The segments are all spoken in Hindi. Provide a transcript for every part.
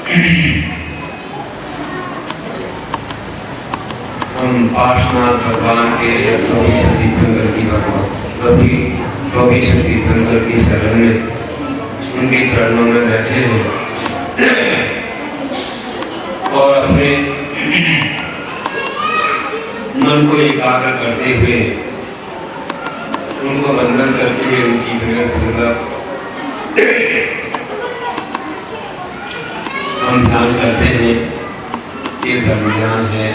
हम पार्श्वनाथ भगवान के 120 तीर्थंकर की तीर्थंकर की शरण में उनके चरणों में बैठे हैं और अपने मन को एकाग्र करते हुए उनको वंदन करते हुए उनकी पूर्वक हम ध्यान करते हैं। ये धर्म ध्यान है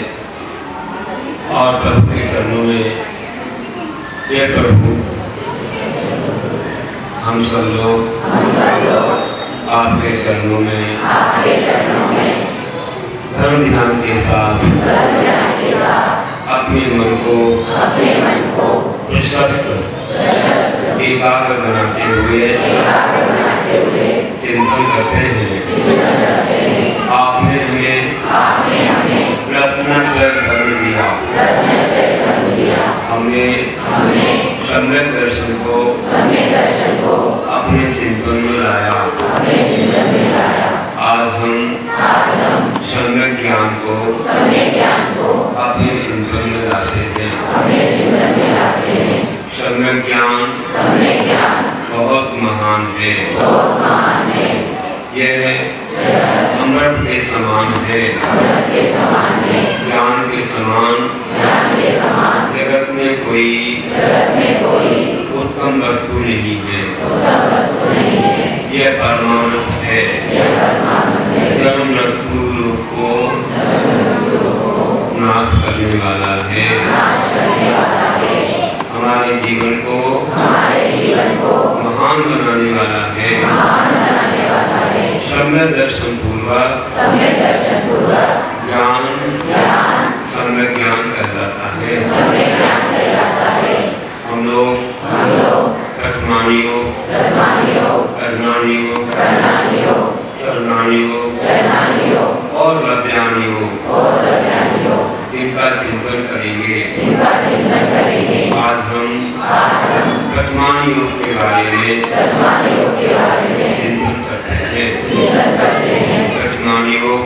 और प्रभु के चरणों में ये प्रभु हम सब लोग आपके चरणों में धर्म ध्यान के साथ अपने मन को प्रशस्त एकाग्र बनाते हुए चिंतन करते हैं। आपने हमें रत्नत्रय धर्म दिया, हमने सम्यक दर्शन को अपने चिंतन में लाया। आज हम सम्यक ज्ञान को अपने चिंतन में लाते हैं। सम्यक ज्ञान बहुत महान है। यह अमृत के समान है, ज्ञान के समान जगत में कोई उत्तम वस्तु नहीं है। यह परमाणु है, जन्म मृत्यु को नाश करने वाला है। हमारे जीवन को महान बनाने वाला है। सम्यक दर्शन पूर्वक ज्ञान सम्यक ज्ञान कहलाता है। हम लोग कठमानियों कर्णानियों शरणानियों और लभ्यानियों इनका चिंतन करेंगे। आज हम कठमानियों के बारे में चिंतन करते हैं। कठमानियों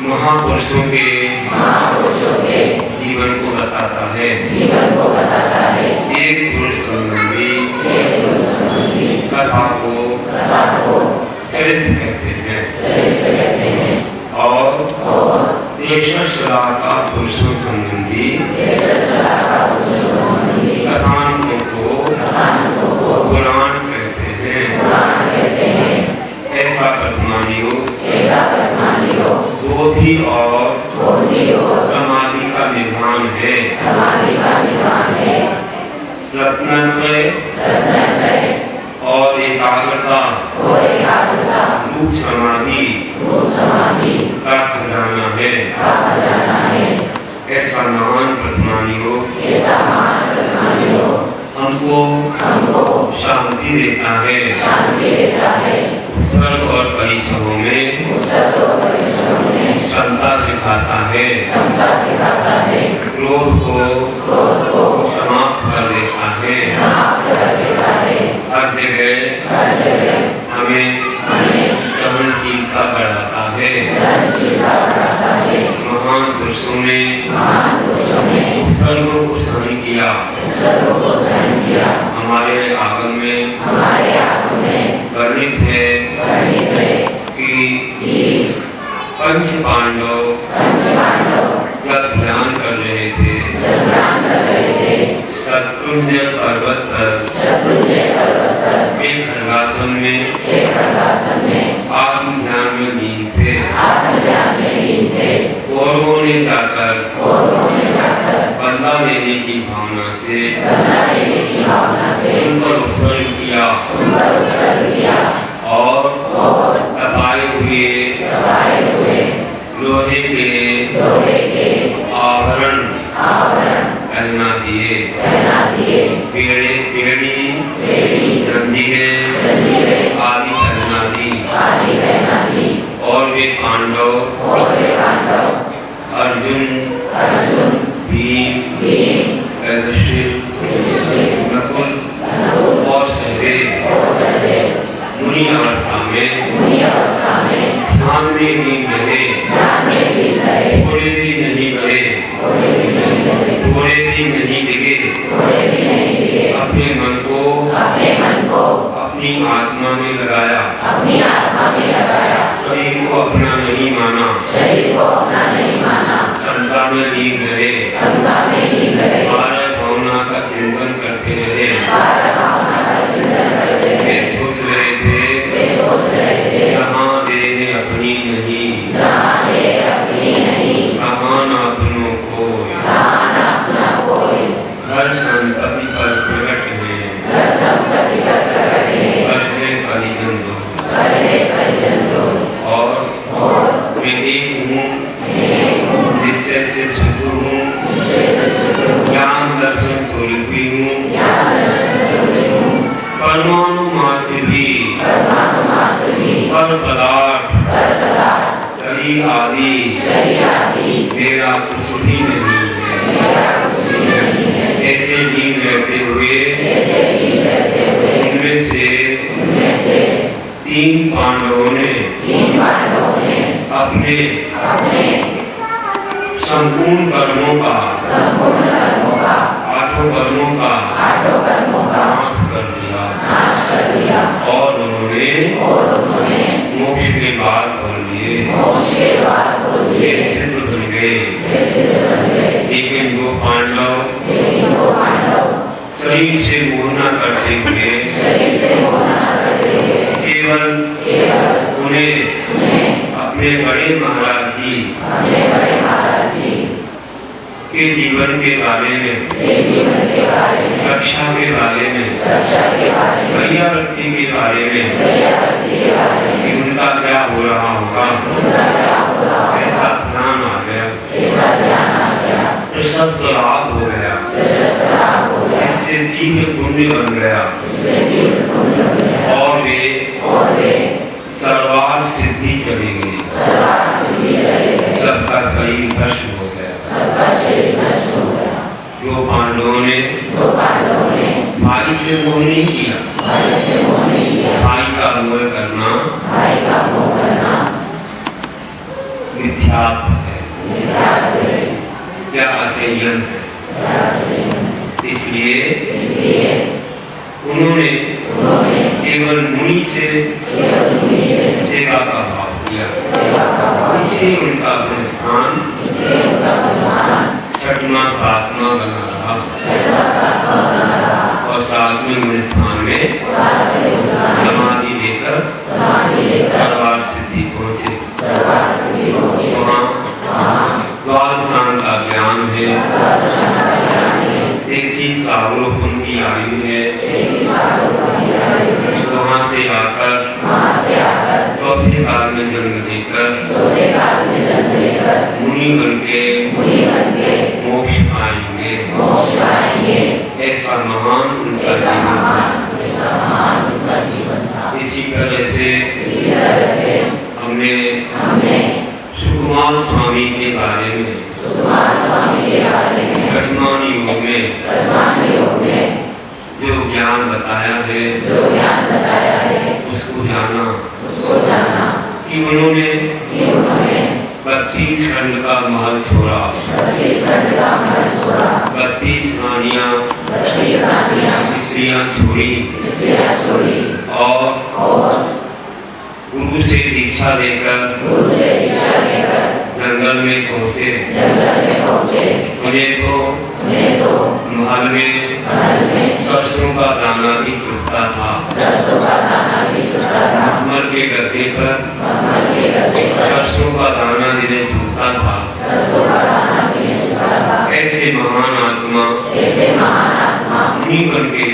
महापुरुषों के जीवन को बताता है। एक पुरुष संबंधी कथा को चरित्र कहते हैं और का पुरुषों संबंधी कथानकों को पुराण कहते हैं। ऐसा कथमानियों बोधि और समाधि का निर्माण है। रत्नत्रय और एकाग्रता रूप समाधि का खजाना है। ऐसा महान कथमानियों हमको शांति देता है। सर्व और परिश्रमों में क्षमता सिखाता है। क्रोध को समाप्त कर देता है। हर जगह हमें सहनशीलता बढ़ाता है। महान पुरुषों ने सर्वों को सहन किया। हमारे आगम में वर्णित है कि पंच पांडव जब ध्यान कर रहे थे शत्रुंजय पर्वत पर एक खड्गासन में आत्म ध्यान में लीन थे। कौरवों ने जाकर बदला लेने की भावना से उन पर उत्सर्ग किया और तपाए हुए लोहे के आभरण पहना दिए। पेड़ी जंजीरें आदि पहना दी और वे पांडव अर्जुन भीम युधिष्ठिर नकुल और सहदेव मुनि अवस्था में में लीन रहे, थोड़े भी नहीं बढ़े, थोड़े भी नहीं दिखे, अपने मन को अपनी आत्मा में लगाया, शरीर को अपना नहीं माना, क्षमता में लीन रहे, बारह भावना का चिंतन करते रहे, वे सोच रहे थे जहाँ देह अपनी नहीं, महान अपनों को हर संपत्ति पर प्रकट है, करते परिजन दो, और मैं एक हूँ निश्चय से शुरू हूँ, ज्ञान दर्शन स्वरूपी हूँ, परमाणु मात्र भी पर पदार्थ शरीर आदि मेरा कुछ भी नहीं है। ऐसे लीन रहते हुए उनमें से तीन पांडवों ने अपने संपूर्ण कर्मों का आठों कर्मों का नाश कर दिया और उन्होंने मोक्ष के द्वार खोल लिए, सिद्ध बन गए। लेकिन वो पांडव शरीर से मोहना करते हुए केवल उन्हें अपने बड़े महाराज जी के जीवन के बारे में, रक्षा के बारे में, भैयावृत्ति के बारे में, कि उनका क्या हो रहा होगा, ऐसा ध्यान आ गया, प्रशस्त लाभ हो गया, इससे तीव्र पुण्य बन गया और वे सर्वार्थ सिद्धि चली गई, सबका शरीर भस्म हो गया। जो पांडवों ने भाई से मोह नहीं किया, भाई का मोह करना मिथ्यात्व है, क्या असंयम है। इसलिए उन्होंने केवल मुनि से सेवा का भाव किया, इसलिए उनका स्थान छठवां सातवां बना रहा और सातवें स्थान में समाधि लेकर सर्वार्थ सिद्धि पहुंचे। वहाँ द्वादशांग का ज्ञान है, 33 सालों उनकी आयु है। वहाँ से आकर चौथे काल में जन्म लेकर मुनि बनके मोक्ष पाएंगे। ऐसा महान उनका जीवन था। इसी तरह से हमने सुकुमार स्वामी के बारे में वर्तमान युग में जो ज्ञान बताया है उसको जाना कि उन्होंने 32 खंड का महल छोड़ा, 32 रानियां स्त्रियां छोड़ी और गुरु से दीक्षा लेकर जंगल में पहुंचे। उन्हें तो महल में सरसों का दाना भी सूखता था, मर के गद्दे पर सरसों का दाना जिन्हें सूखता था। ऐसे महान आत्मा मुनि बन के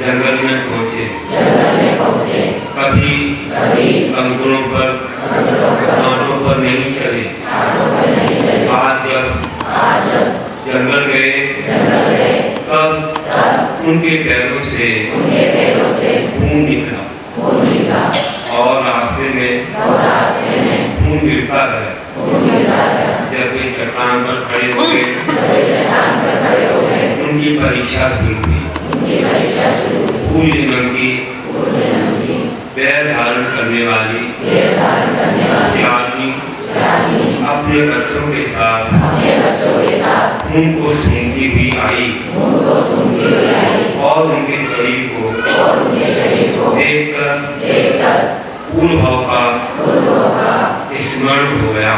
जंगल में पहुंचे। कभी अंकुरों पर कांटों पर नहीं चले। आज जब जंगल गए तब उनके पैरों से खून निकला और रास्ते में खून गिरता है। जब वे चट्टान पर खड़े हो गए उनकी परीक्षा शुरू हुई। पूर्व जन्म की पैर धारण करने वाली अपने बच्चों के साथ उनको सूंघती हुई आई और उनके शरीर को देखकर फूल भाव का स्मरण हो गया।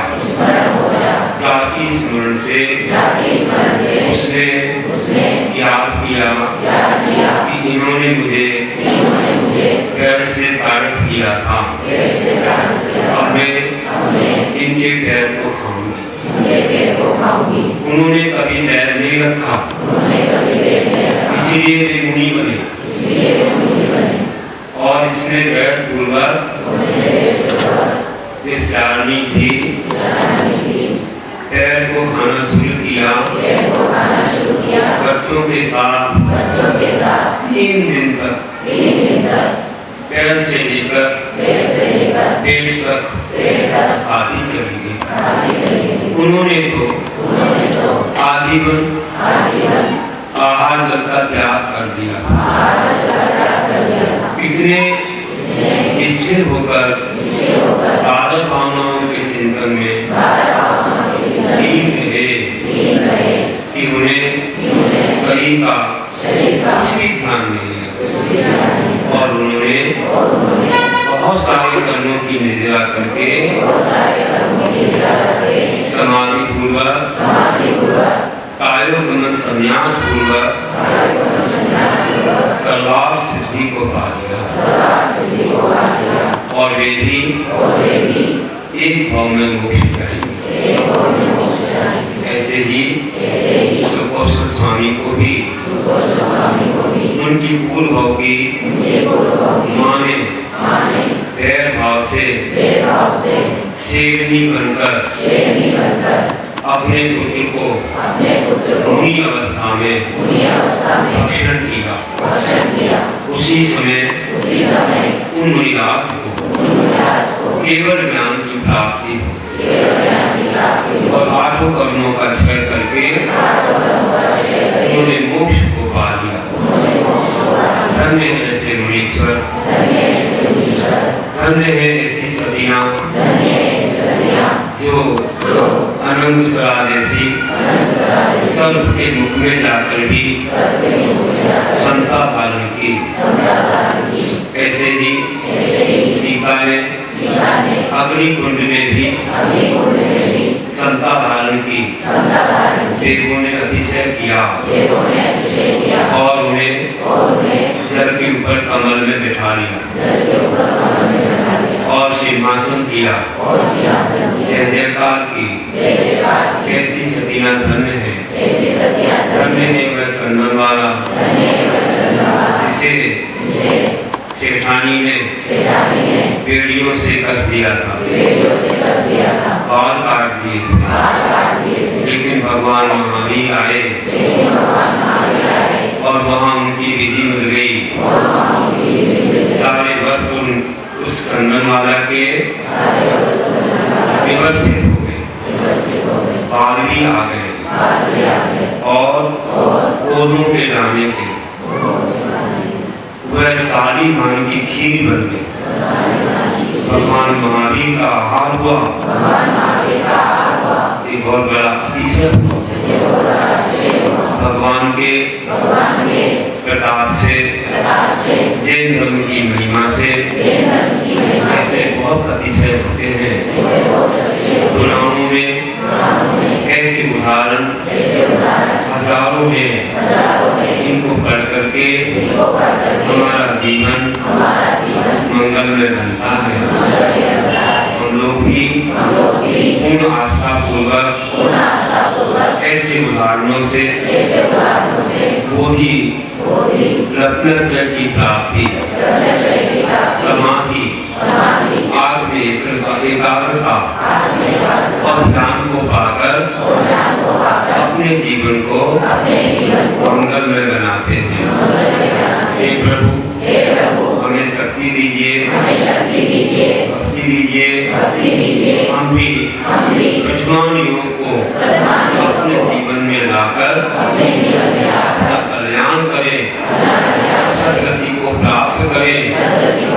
जाति स्मरण से उसने याद किया कि इन्होंने मुझे पैर से ताड़क किया था, अब मैं इनके पैर को खाऊंगी। उन्होंने कभी पैर नहीं रखा, इसीलिए वे मुनि बने और इसने पैर पूर्वक चारनी थी, पैर को खाना शुरू किया। बच्चों के साथ 3 दिन तक पैर से लेकर पेट तक आदि चली गई। उन्होंने तो आजीवन आहार जल का त्याग कर दिया। कितने स्थिर होकर तारक भावनाओं के चिंतन में लीन रहे कि उन्हें शरीर का कुछ भी ध्यान नहीं है और उन्होंने बहुत सारे कर्मों की निद्रा करके समाधि पूर्वक कायोगमन संन्यास पूर्वक सर्वार्थ सिद्धि को पा लिया और वे भी एक भाव में मोक्ष जाएंगे। ऐसे ही सुकौशल स्वामी को भी उनकी पूर्व भाव की माँ ने पैर भाव से शेरनी बनकर अपने पुत्र को मुनि अवस्था में भक्षण किया। उसी समय उन मुनिराज को केवल ज्ञान की प्राप्ति और 8 कर्मों का क्षय करके उन्होंने मोक्ष को पा लिया। धन्य है ऐसे मुनीश्वर, धन्य है ऐसी सतियां जो अनंगसरा जैसी सर्प के मुख में जाकर भी संता धारण की। ऐसे ही सीता ने अग्निकुंड में भी संता धारण की। देवों ने अतिशय किया और उन्हें जल के ऊपर कमल में बिठा लिया और सिंहासन किया। जय जयकार की। कैसी सतियां धन्य है, धन्य है वह चंदन वाला जिसे सेठानी ने बेड़ियों से कस दिया था, बाल काट दिए थे, लेकिन भगवान महावीर आए और वहाँ उनकी विधि मिल गई। सारे वस्त्र उस चंदनवाला के व्यवस्थित हो गए, बाल भी आ गए और दोनों के लाने के वह सारी धान की खीर बन गई। भगवान महावीर का आहार हुआ। एक बहुत बड़ा अतिशय भगवान के प्रताप से, जैन धर्म की महिमा से ऐसे बहुत अतिशय होते हैं। पुराणों में ऐसे उदाहरण हजारों में इनको पढ़ करके हमारा जीवन मंगल में बनता है। हम लोग भी पूर्ण आस्था पूर्वक ऐसे उदाहरणों से वो ही रत्नत्रय की प्राप्ति, समाधि, आत्म एकाग्रता और ध्यान को पाकर अपने जीवन को मंगल में बनाते हैं। हे प्रभु हमें शक्ति दीजिए, भक्ति दीजिए। हम भी प्रश्नों को अपने जीवन में लाकर कल्याण करें, सद्गति को प्राप्त करें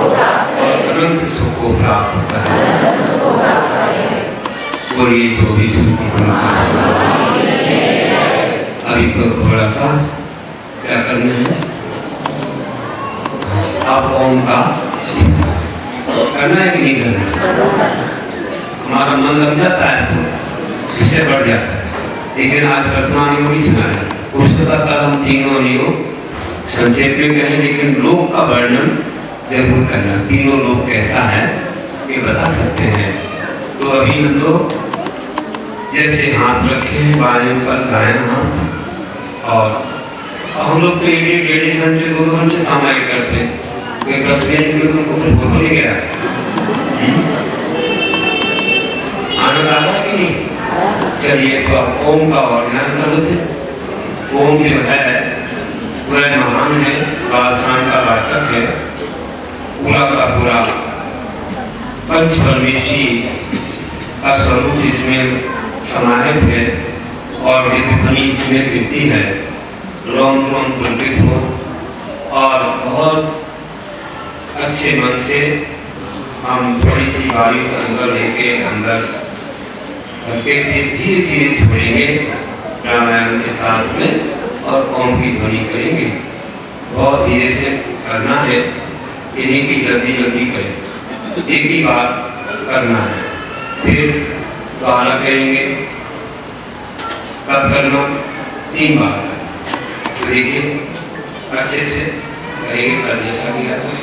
और अनंत सुख को प्राप्त करें। बोलिए 24 अभी तो थोड़ा सा क्या करना है, आप ओम का करना है कि नहीं करना? हमारा मन लग जाता है तो इससे बढ़ जाता है। लेकिन आज वर्तमान में भी सुना है, उसके बाद हम तीनों नियोग संक्षेप में कहें, लेकिन लोक का वर्णन जरूर करना। तीनों लोक कैसा है ये बता सकते हैं। तो अभी हम लोग जैसे हाथ रखे हैं बाएं पर दाएं हाथ, और हम लोग तो 1-1.5 घंटे 2 घंटे सामायिक करते हैं। कोई 10 मिनट में तुमको कुछ बोल नहीं गया, आनंद आ रहा कि नहीं? चलिए तो आप ओम का वर्णन कर देते। ओम जो है वह महान है, वासनाओं का वासक है, पूरा का पूरा पंच परमेश्वरी का स्वरूप इसमें समाहित है, और जितनी इसमें कीर्ति है, रोम रोम पुलकित हो और बहुत अच्छे मन से हम थोड़ी सी वायु के अंदर लेके अंदर करके धीरे धीरे छोड़ेंगे प्राणायाम के साथ में, और ओम की ध्वनि करेंगे। बहुत धीरे से करना है, इन्हीं की जल्दी जल्दी करें, एक ही बार करना है। फिर दोबारा करेंगे, कब करना? 3 बार। तो देखिए अच्छे से करेंगे, कर जैसा भी आता है।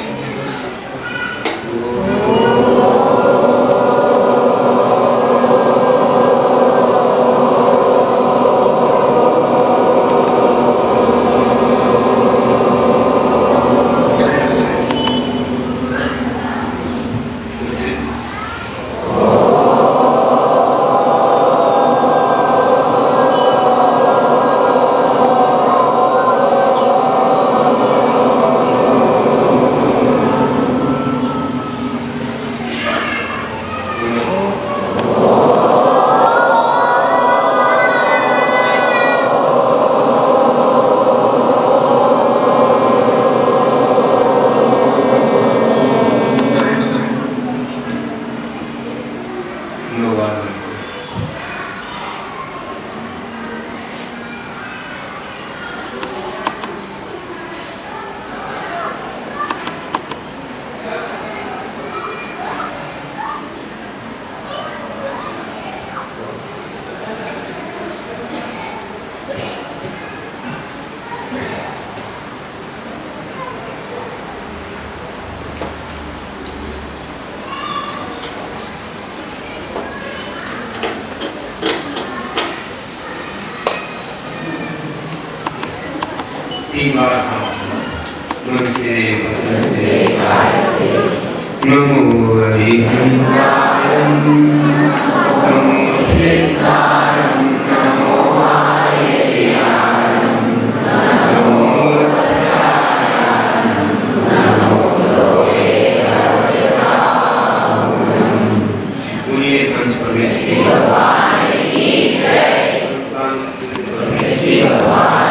मन से वचन से काया से नमो हरिहंकारं नमो सिद्धारं नमो आयर्याणं नमो तत्सारं नमो लोके सर्वसारं। बोलिए पंच परमेश्वरी भगवान की जय। भगवान